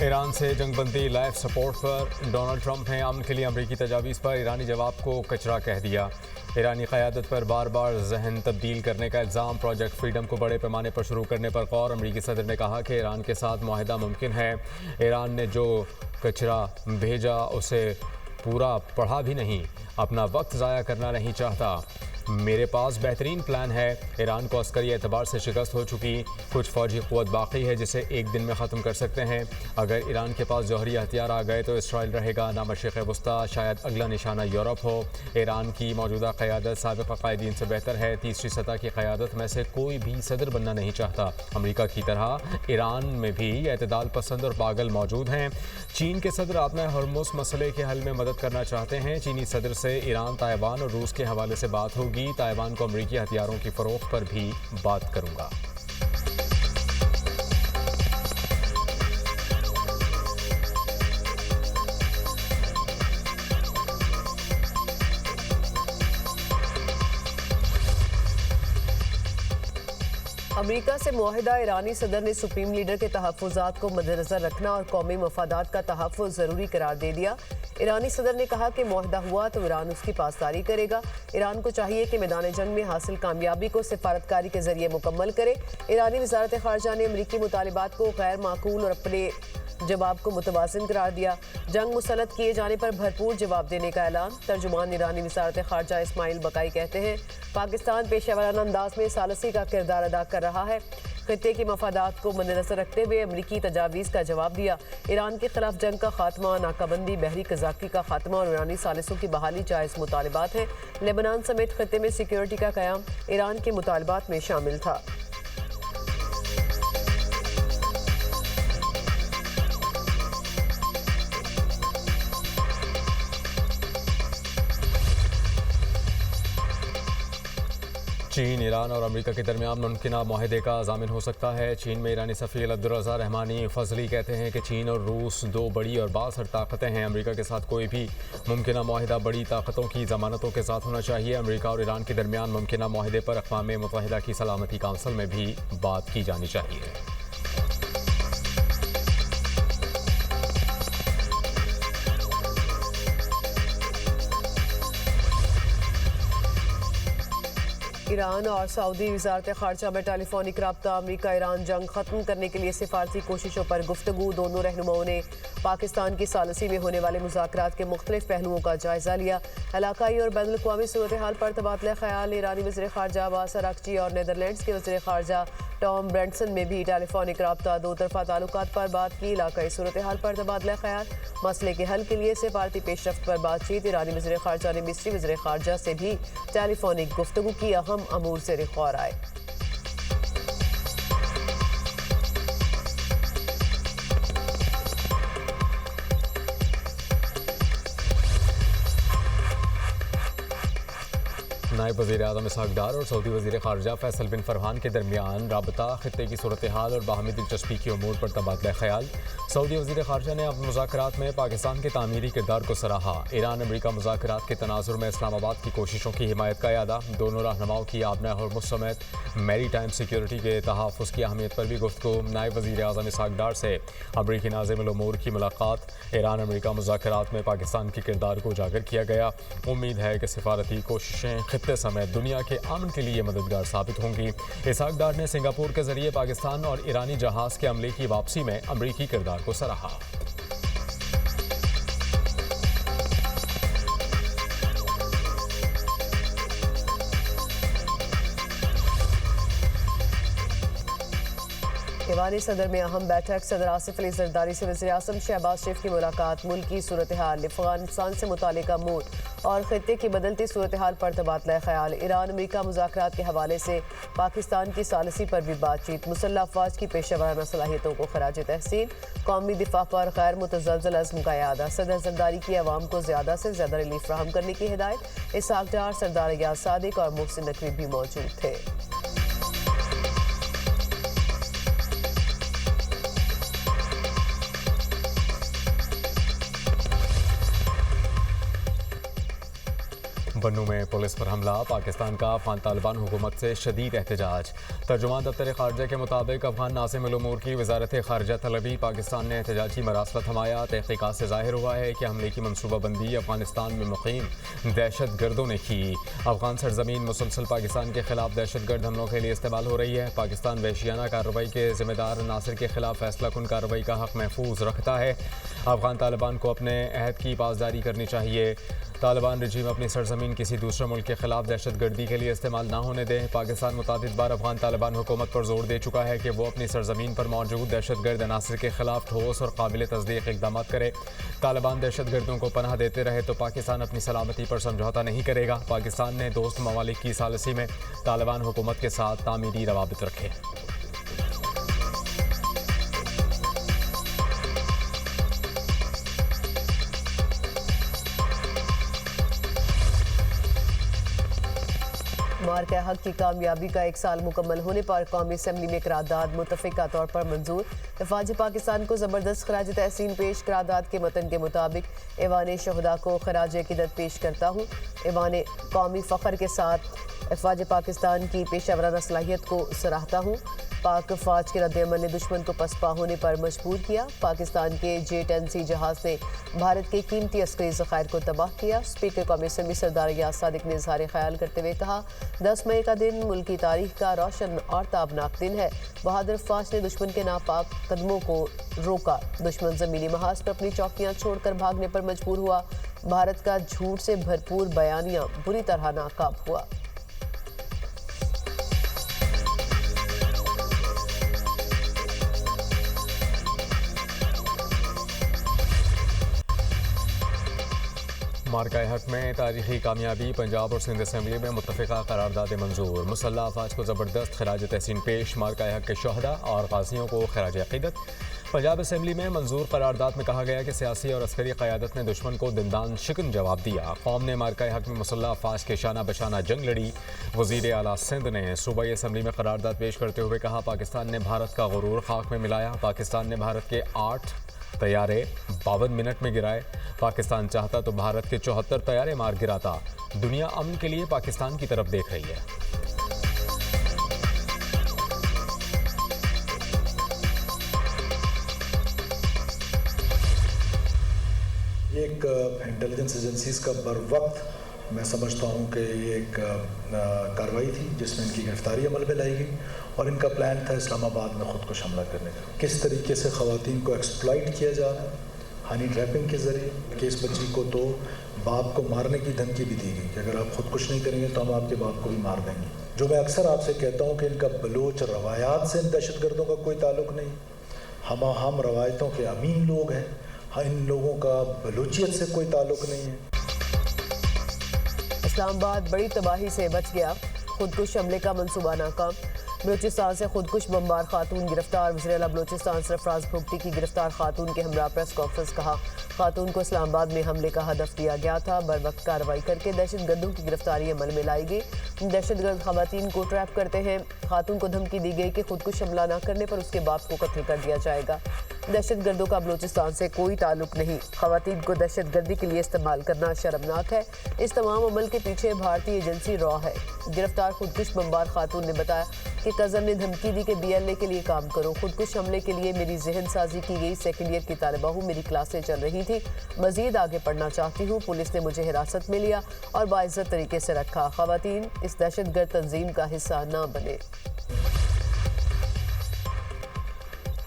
Iran से जंगबंदी life support पर Donald Trump ने अमन के लिए अमरीकी तजावीज़ पर ईरानी जवाब को कचरा कह दिया। ईरानी क़यादत पर बार बार जहन तब्दील करने का इल्ज़ाम। प्रोजेक्ट फ्रीडम को बड़े पैमाने पर शुरू करने पर गौर। अमरीकी सदर ने कहा कि ईरान के साथ मुआहदा मुमकिन है। ईरान ने जो कचरा भेजा उसे पूरा पढ़ा भी नहीं, अपना वक्त ज़ाया करना नहीं चाहता। मेरे पास बेहतरीन प्लान है। ईरान को अस्करी एतबार से शिकस्त हो चुकी, कुछ फौजी क़ुव्वत बाकी है जिसे एक दिन में ख़त्म कर सकते हैं। अगर ईरान के पास जौहरी हथियार आ गए तो इसराइल रहेगा ना मशरिक़ वस्ता, शायद अगला निशाना यूरोप हो। ईरान की मौजूदा क़यादत साबिक़ क़ायदीन से बेहतर है। तीसरी सतह की क़यादत में से कोई भी सदर बनना नहीं चाहता। अमरीका की तरह ईरान में भी एतदाल पसंद और पागल मौजूद हैं। चीन के सदर अपने हरमुज़ मसले के हल में मदद करना चाहते हैं। चीनी सदर से ईरान, ताइवान और रूस के हवाले से बात होगी। ताइवान को अमरीकी हथियारों की फरोख्त पर भी बात करूंगा। अमेरिका से मुआहिदा ईरानी सदर ने सुप्रीम लीडर के तहफ़्फ़ुज़ात को मद्देनज़र रखना और कौमी मफादात का तहफ़्फ़ुज़ ज़रूरी करार दे दिया। ईरानी सदर ने कहा कि मुआहदा हुआ तो ईरान उसकी पासदारी करेगा। ईरान को चाहिए कि मैदान जंग में हासिल कामयाबी को सिफारतकारी के जरिए मुकम्मल करे। ईरानी वज़ारत ख़ारजा ने अमरीकी मुतालिबात को गैर माकूल और अपने जवाब को मुतवाज़िन करार दिया। जंग मुसल्लत किए जाने पर भरपूर जवाब देने का ऐलान। तर्जुमान ईरानी वज़ारत ख़ारजा इस्माइल बकाई कहते हैं, पाकिस्तान पेशेवराना अंदाज में सालसी का किरदार अदा कर रहा है। खित्ते के मफादात को मद्देनज़र रखते हुए अमरीकी तजावीज़ का जवाब दिया। ईरान के खिलाफ जंग का खात्मा, नाकाबंदी, बहरी कज़ाकी का खात्मा और ईरानी सालिसों की बहाली जायज़ मुतालिबात हैं। लेबनान समेत खित्ते में सिक्योरिटी का क़याम ईरान के मुतालिबात में शामिल था। चीन, ईरान और अमेरिका के दरमियान मुमकिना मुआहदे का ज़ामिन हो सकता है। चीन में ईरानी सफ़ीर अब्दुर्रज़ा रहमानी फ़ज़ली कहते हैं कि चीन और रूस दो बड़ी और बासर ताकतें हैं। अमेरिका के साथ कोई भी मुमकिना मुआहदा बड़ी ताकतों की ज़मानतों के साथ होना चाहिए। अमेरिका और ईरान के दरमियान मुमकिना मुआहदे पर अक़वाम मुत्तहिदा की सलामती काउंसिल में भी बात की जानी चाहिए। ईरान और सऊदी वज़ारत ख़ारजा में टेलीफोनिक रब्ता। अमरीका ईरान जंग ख़त्म करने के लिए सिफारती कोशिशों पर गुफ्तगू। दोनों रहनुमाओं ने पाकिस्तान की सालसी में होने वाले मुज़ाकरात के मुख्तलिफ पहलुओं का जायज़ा लिया। इलाकाई और बैनुल अक़वामी सूरत हाल पर तबादला ख़याल। ईरानी वज़ीर ख़ारजा अब्बास अराग़ची और नीदरलैंड्स के वज़ीर ख़ारजा टॉम ब्रेंटसन में भी टेलीफोनिक रब्ता। दो तरफ़ा ताल्लुकात पर बात की। इलाकाई सूरत हाल पर तबादला ख़याल। मसले के हल के लिए सिफारती पेशरफ्त पर बातचीत। ईरानी वज़ीर ख़ारजा ने मिस्री वज़ीर ख़ारजा से भी टेलीफोनिक गुफ्तगू की। अहम अमूर से रिख्वार आए। नायब वज़ीर आज़म इसहाक़ डार और सऊदी वज़ीर ख़ारजा फैसल बिन फ़रहान के दरमियान राबता, खित्ते की सूरत हाल और बाहमी दिलचस्पी की उमूर पर तबादला ख़याल। सऊदी वज़ीर ख़ारजा ने अपने मुज़ाकरात में पाकिस्तान के तामीरी किरदार को सराहा। ईरान अमरीका मुज़ाकरात के तनाज़ुर में इस्लामाबाद की कोशिशों की हिमायत का यादा। दोनों रहनुमाओं की आबना हरमुज़ समेत मैरी टाइम सिक्योरिटी के तहफ़्फ़ुज़ की अहमियत पर भी गुफ्तगू। नायब वज़ीर आज़म इसहाक़ डार से अमरीकी नाज़िमुल उमूर की मुलाकात। ईरान अमरीका मुज़ाकरात में पाकिस्तान के किरदार को उजागर किया गया। उम्मीद है कि सिफारती कोशिशें खित्ते समेत दुनिया के अमन के लिए मददगार साबित होंगी। इसहाक़ डार ने सिंगापुर के जरिए पाकिस्तान और ईरानी जहाज़ के अमले की वापसी में अमरीकी किरदार को सराहा। ईवानी सदर में अहम बैठक। सदर आसिफ अली जरदारी से वज़ीर आज़म शहबाज शरीफ की मुलाकात। मुल्की सूरत हाल, अफगानिस्तान से मुतालिका मूड और खित्ते की बदलती सूरत हाल पर तबादला ख़याल। ईरान अमरीका मुज़ाकरात के हवाले से पाकिस्तान की सालसी पर भी बातचीत। मुसल्लह अफ़वाज की पेशेवराना सलाहियतों को खराज तहसीन। कौमी दिफा पर गैर मुतज़लज़ल अज़्म का यादा। सदर जरदारी की अवाम को ज़्यादा से ज़्यादा रिलीफ फराहम करने की हिदायत। इसहाक़ डार, सरदार याद सादिक और मोहसिन नकवी भी मौजूद थे। बन्नू में पुलिस पर हमला, पाकिस्तान का अफगान तालिबान हुकूमत से शदीद एहतजाज। तर्जुमान दफ्तर खारजा के मुताबिक अफगान नासिम अल उमूर की वजारत खारजा तलबी पाकिस्तान ने एहतजाजी मरासला थमाया। तहकीकात से जाहिर हुआ है कि हमले की मनसूबाबंदी अफगानिस्तान में मुकीम दहशत गर्दों ने की। अफगान सरजमीन मुसलसल पाकिस्तान के खिलाफ दहशत गर्द हमलों के लिए इस्तेमाल हो रही है। पाकिस्तान वहशियाना कार्रवाई के जिम्मेदार नासिर के खिलाफ फैसला कुन कार्रवाई का हक महफूज रखता है। अफगान तालिबान को अपने अहद की पासदारी करनी चाहिए। तालिबान रजीम अपनी सरजमीन किसी दूसरे मुल्क के खिलाफ दहशत गर्दी के लिए इस्तेमाल ना होने दे। पाकिस्तान मुतादिद बार अफगान तालिबान हुकूमत पर जोर दे चुका है कि वो अपनी सरजमीन पर मौजूद दहशत गर्द अनासर के खिलाफ ठोस और काबिल तस्दीक इकदाम करे। तालिबान दहशत गर्दों को पनाह देते रहे तो पाकिस्तान अपनी सलामती पर समझौता नहीं करेगा। पाकिस्तान ने दोस्त ममालिक की सालसी में तालिबान हुकूमत के साथ तामीरी रवाबित रखे। मार्का हक की कामयाबी का 1 साल मुकम्मल होने पर कौमी असम्बली में करारदाद मुतफ़िका तौर पर मंजूर। वफाज पाकिस्तान को ज़बरदस्त खराज तहसीन पेश। करारदाद के मतन के मुताबिक ऐवान शहदा को खराज अक़ीदत पेश करता हूँ। ऐवान कौमी फ़ख्र के साथ वफाज पाकिस्तान की पेशावराना सलाहियत को सराहता हूँ। पाक फ़ौज के रद्द-ए-अमल ने दुश्मन को पसपा होने पर मजबूर किया। पाकिस्तान के J-10C जहाज़ ने भारत के कीमती अस्करी ज़खायर को तबाह किया। स्पीकर कौमी असम्बली सरदार याद सादिक ने इज़हार ख्याल करते हुए कहा, 10 मई का दिन मुल्की तारीख का रोशन और ताबनाक दिन है। बहादुर फ़ौज ने दुश्मन के नापाक कदमों को रोका। दुश्मन ज़मीनी महाज पर अपनी चौकियाँ छोड़कर भागने पर मजबूर हुआ। भारत का झूठ से भरपूर बयानिया बुरी तरह नाकाब हुआ। मार्का हक में तारीखी कामयाबी, पंजाब और सिंध असम्बली में मुत्तफ़िका करारदाद मंजूर। मुसल्लह अफवाज को ज़बरदस्त खराज तहसीन पेश। मार्का हक के शहदा और गाजियों को खराज अक़ीदत। पंजाब असम्बली में मंजूर करारदाद में कहा गया कि सियासी और अस्करी क़यादत ने दुश्मन को दिंदान शिकन जवाब दिया। कौम ने मार्का हक में मुसल्लह अफवाज के शाना बशाना जंग लड़ी। वज़ीर आला सिंध ने सूबाई असम्बली में करारदाद पेश करते हुए कहा, पाकिस्तान ने भारत का गुरूर खाक में मिलाया। पाकिस्तान ने भारत के 8 तैयारे 52 मिनट में गिराए। पाकिस्तान चाहता तो भारत के 74 तैयारे मार गिराता। दुनिया अमन के लिए पाकिस्तान की तरफ देख रही है। ये एक इंटेलिजेंस एजेंसीज का बर वक्त मैं समझता हूँ कि ये एक कार्रवाई थी जिसमें इनकी गिरफ्तारी अमल में लाई गई और इनका प्लान था इस्लामाबाद में खुदकुश हमला करने का। किस तरीके से ख़वातीन को एक्सप्लॉइट किया जा रहा है, हनी ट्रैपिंग के ज़रिए। कि इस बच्ची को तो बाप को मारने की धमकी भी दी गई कि अगर आप खुदकुश नहीं करेंगे तो हम आपके बाप को भी मार देंगे। जो मैं अक्सर आपसे कहता हूँ कि इनका बलोच रवायात से इन दहशत गर्दों का कोई ताल्लुक़ नहीं। हम रवायतों के अमीन लोग हैं। हाँ, इन लोगों का बलूचियत से कोई ताल्लुक़ नहीं है। इस्लामाबाद बड़ी तबाही से बच गया। खुदकुश हमले का मंसूबा नाकाम। बलूचिस्तान से खुदकुश बमबार खातून गिरफ्तार। वज़ीर आला बलूचिस्तान सरफराज भुगती की गिरफ्तार खातून के हमरा प्रेस कॉन्फ्रेंस। कहा, खातून को इस्लामाबाद में हमले का हदफ दिया गया था। बर वक्त कार्रवाई करके दहशत गर्दों की गिरफ्तारी अमल में लाई गई। दहशत गर्द खवातीन को ट्रैप करते हैं। खातून को धमकी दी गई कि खुदकुश हमला न करने पर उसके बाप को कत्ल कर दिया जाएगा। दहशत गर्दों का बलूचिस्तान से कोई ताल्लुक नहीं। खवातीन को दहशत गर्दी के लिए इस्तेमाल करना शर्मनाक है। इस तमाम अमल के पीछे भारतीय एजेंसी रॉ है। गिरफ्तार खुदकुश बमबार खातून ने बताया कि कज़न ने धमकी दी कि BLA के लिए काम करो। खुदकुश हमले के लिए मेरी जहन साजी की गई। सेकेंड ईयर की तालिबा हूँ, मेरी क्लासें चल रही थी। मजीद आगे पढ़ना चाहती हूँ। पुलिस ने मुझे हिरासत में लिया और बाइज्जत तरीके से रखा। खवातीन इस दहशत गर्द तंजीम का हिस्सा ना बने।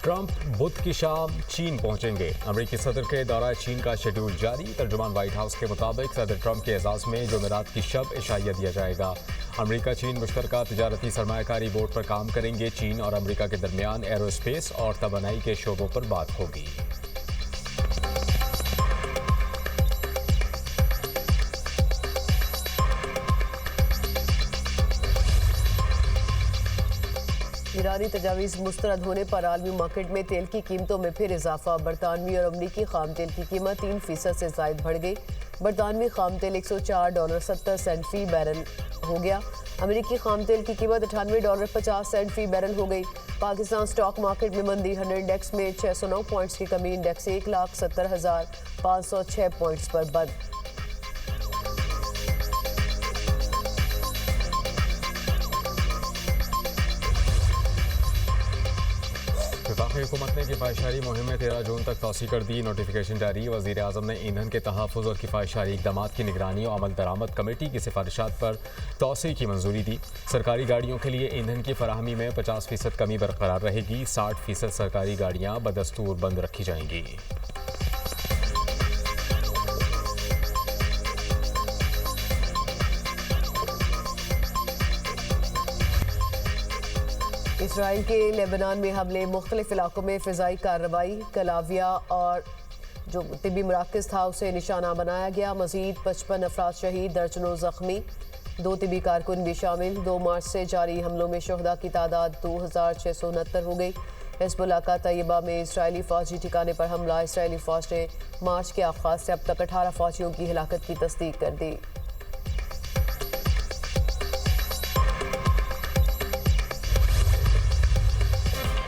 ट्रंप बुध की शाम चीन पहुंचेंगे। अमेरिकी सदर के दौरा चीन का शेड्यूल जारी। तर्जुमान व्हाइट हाउस के मुताबिक सदर ट्रंप के एजाज़ में जुमेरात की शब इशाइया दिया जाएगा। अमेरिका चीन मुश्तरका तिजारती सरमायाकारी बोर्ड पर काम करेंगे। चीन और अमेरिका के दरमियान एरोस्पेस और तवानाई के शोबों पर बात होगी। ईरानी तजावीज़ मुस्तरद होने पर आलमी मार्केट में तेल की कीमतों में फिर इजाफा। बरतानवी और अमरीकी खाम तेल की कीमत 3% से ज़ायद बढ़ गई। बरतानवी खाम तेल $104.70 फी बैरल हो गया। अमरीकी खाम तेल की कीमत $98.50 फी बैरल हो गई। पाकिस्तान स्टॉक मार्केट में मंदी। 100 इंडेक्स में 609 पॉइंट्स की कमी। इंडेक्स 1,70,506 पॉइंट्स पर बंद। वफाकी हुकूमत ने किफ़ायतशारी मुहिम में 13 जून तक तोसी कर दी। नोटिफिकेशन जारी। वज़ीर आज़म ने ईंधन के तहफ़्फ़ुज़ और किफ़ायतशारी इक़दाम की निगरानी और अमल दरामद कमेटी की सिफारिशात पर तोसी की मंजूरी दी। सरकारी गाड़ियों के लिए ईंधन की फराहमी में 50% कमी बरकरार रहेगी। 60% सरकारी गाड़ियाँ बदस्तूर बंद रखी जाएंगी। इसराइल के लेबनान में हमले, मुख्तलिफ इलाकों में फ़िज़ाई कार्रवाई। कलाविया और जो तिबी मराकज़ था उसे निशाना बनाया गया। मज़ीद 55 अफराद शहीद, दर्जनों ज़ख्मी, 2 तिबी कारकुन भी शामिल। 2 मार्च से जारी हमलों में शहदा की तादाद 2669 हो गई। हिज़्बुल्लाह का तैयबा में इसराइली फ़ौजी ठिकाने पर हमला। इसराइली फ़ौज ने मार्च के आगाज़ से अब तक 18 फ़ौजियों की हिलाकत की तस्दीक कर दी।